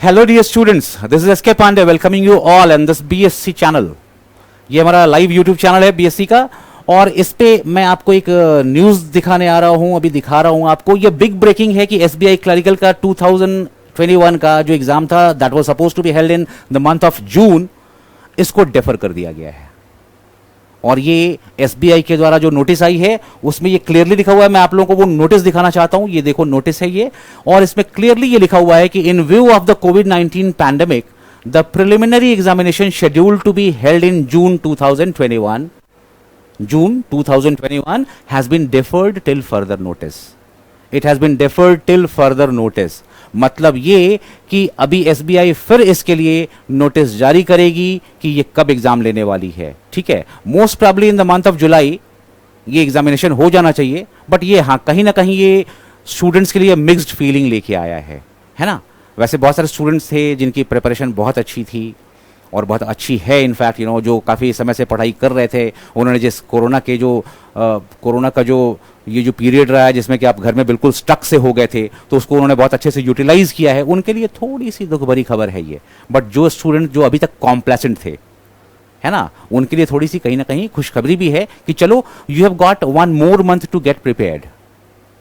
Hello dear students, this is SK Pandey welcoming you all and this BSc channel. ये हमारा live YouTube channel है BSc का, और इस पे मैं आपको एक न्यूज दिखाने आ रहा हूं, अभी दिखा रहा हूं आपको। ये बिग ब्रेकिंग है कि एसबीआई क्लरिकल का 2021 का जो एग्जाम था that was suppose to be held in the month of June, इसको डेफर कर दिया गया है। और ये एसबीआई के द्वारा जो नोटिस आई है उसमें ये क्लियरली लिखा हुआ है, मैं आप लोगों को वो नोटिस दिखाना चाहता हूं। ये देखो नोटिस है ये, और इसमें क्लियरली ये लिखा हुआ है कि in view of the COVID pandemic the preliminary examination scheduled to be held in June 2021 has been deferred till further notice. It has been deferred till further notice. मतलब ये कि अभी एसबीआई फिर इसके लिए नोटिस जारी करेगी कि ये कब एग्जाम लेने वाली है। ठीक है, most probably in the month of July ये एग्जामिनेशन हो जाना चाहिए, बट ये हाँ कहीं ना कहीं ये स्टूडेंट्स के लिए मिक्स्ड फीलिंग लेके आया है ना। वैसे बहुत सारे स्टूडेंट्स थे जिनकी प्रिपरेशन बहुत अच्छी थी और बहुत अच्छी है, इनफैक्ट जो काफ़ी समय से पढ़ाई कर रहे थे, उन्होंने जिस कोरोना का जो ये जो पीरियड रहा है जिसमें कि आप घर में बिल्कुल स्टक से हो गए थे, तो उसको उन्होंने बहुत अच्छे से यूटिलाइज किया है। उनके लिए थोड़ी सी दुख भरी खबर है ये, बट जो स्टूडेंट जो अभी तक कॉम्प्लेसेंट थे, है ना, उनके लिए थोड़ी सी कहीं ना कहीं खुशखबरी भी है कि चलो you have got 1 more month to get prepared.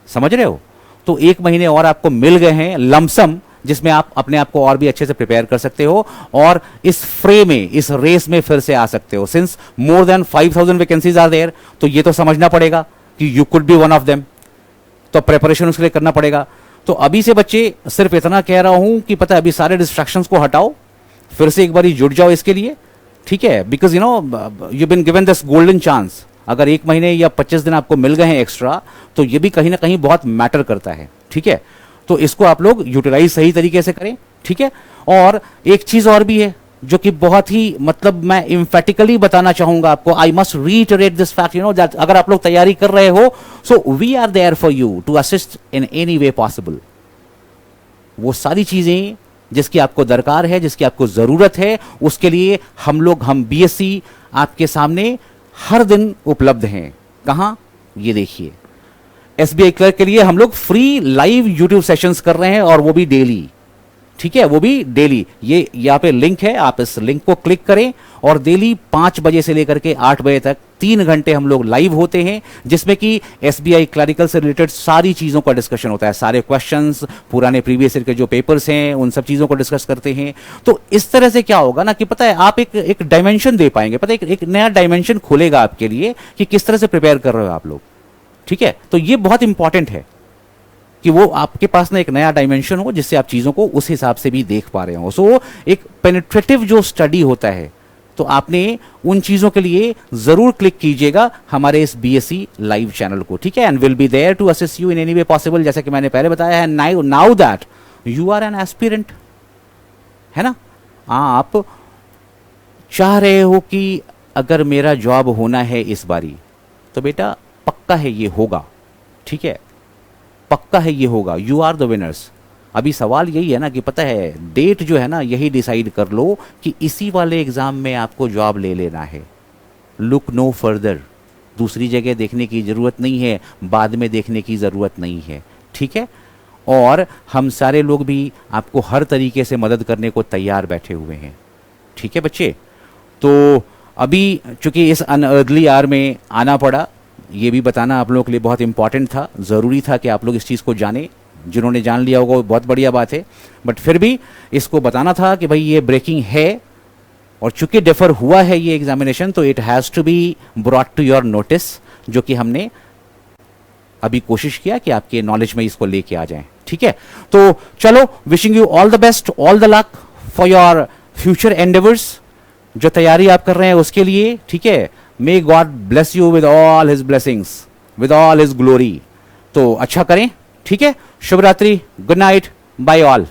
समझ रहे हो? तो 1 महीने और आपको मिल गए हैं लमसम, जिसमें आप अपने आप को और भी अच्छे से प्रिपेयर कर सकते हो और इस फ्रे में, इस रेस में फिर से आ सकते हो। Since more than 5000 vacancies are there, तो ये तो समझना पड़ेगा कि you could be one of them, तो प्रिपरेशन उसके लिए करना पड़ेगा। तो अभी से बच्चे सिर्फ इतना कह रहा हूं कि पता है अभी सारे डिस्ट्रैक्शंस को हटाओ, फिर से एक बार जुट जाओ इसके लिए। ठीक है, because you been given this golden chance. अगर 1 महीने या 25 दिन आपको मिल गए हैं एक्स्ट्रा, तो ये भी कहीं ना कहीं बहुत मैटर करता है। ठीक है, तो इसको आप लोग यूटिलाइज सही तरीके से करें। ठीक है, और एक चीज और भी है जो कि बहुत ही मैं एम्फेटिकली बताना चाहूंगा आपको। I must reiterate this fact, that अगर आप लोग तैयारी कर रहे हो, so we are there for you to assist in any way possible. वो सारी चीजें जिसकी आपको दरकार है, जिसकी आपको जरूरत है, उसके लिए हम बीएससी आपके सामने हर दिन उपलब्ध हैं। कहां? ये देखिए, एसबीआई क्लर्क के लिए हम लोग फ्री लाइव यूट्यूब सेशंस कर रहे हैं, और वो भी डेली। ठीक है, वो भी डेली। ये यहाँ पे लिंक है, आप इस लिंक को क्लिक करें, और डेली 5 बजे से लेकर के 8 बजे तक 3 घंटे हम लोग लाइव होते हैं, जिसमें कि एसबीआई क्लरिकल से रिलेटेड सारी चीजों का डिस्कशन होता है। सारे क्वेश्चंस, पुराने प्रीवियस ईयर के जो पेपर्स हैं, उन सब चीजों को डिस्कस करते हैं। तो इस तरह से क्या होगा ना कि पता है आप एक डायमेंशन दे पाएंगे, पता है एक नया डायमेंशन खुलेगा आपके लिए कि किस तरह से प्रिपेयर कर रहे हो आप लोग। ठीक है, तो ये बहुत इंपॉर्टेंट है कि वो आपके पास ना एक नया डायमेंशन हो, जिससे आप चीजों को उस हिसाब से भी देख पा रहे हो। सो एक पेनिट्रेटिव जो स्टडी होता है, तो आपने उन चीजों के लिए जरूर क्लिक कीजिएगा हमारे इस बीएससी लाइव चैनल को। ठीक है, and will be there to assist you in any way possible, जैसा कि मैंने पहले बताया है। Now that you are an aspirant, है ना, आप चाह रहे हो कि अगर मेरा जॉब होना है इस बारी, तो बेटा पक्का है ये होगा। ठीक है, पक्का है ये होगा। You are the winners. अभी सवाल यही है ना कि पता है डेट जो है ना, यही डिसाइड कर लो कि इसी वाले एग्जाम में आपको जॉब ले लेना है। लुक नो फर्दर, दूसरी जगह देखने की जरूरत नहीं है, बाद में देखने की जरूरत नहीं है। ठीक है, और हम सारे लोग भी आपको हर तरीके से मदद करने को तैयार बैठे हुए हैं। ठीक है बच्चे, तो अभी चूंकि इस अनअर्ली आवर में आना पड़ा, ये भी बताना आप लोगों के लिए बहुत इंपॉर्टेंट था, जरूरी था कि आप लोग इस चीज को जाने। जिन्होंने जान लिया होगा वो बहुत बढ़िया बात है, बट फिर भी इसको बताना था कि भाई ये ब्रेकिंग है, और चूंकि डिफर हुआ है ये एग्जामिनेशन, तो it has to be brought to your notice, जो कि हमने अभी कोशिश किया कि आपके नॉलेज में इसको लेके आ जाएं। ठीक है, तो चलो, wishing you all the best, all the luck for your future endeavours, जो तैयारी आप कर रहे हैं उसके लिए। ठीक है, may God bless you with all his blessings, with all his glory. तो अच्छा करें। ठीक है, शुभ रात्रि, गुड नाइट, बाय ऑल।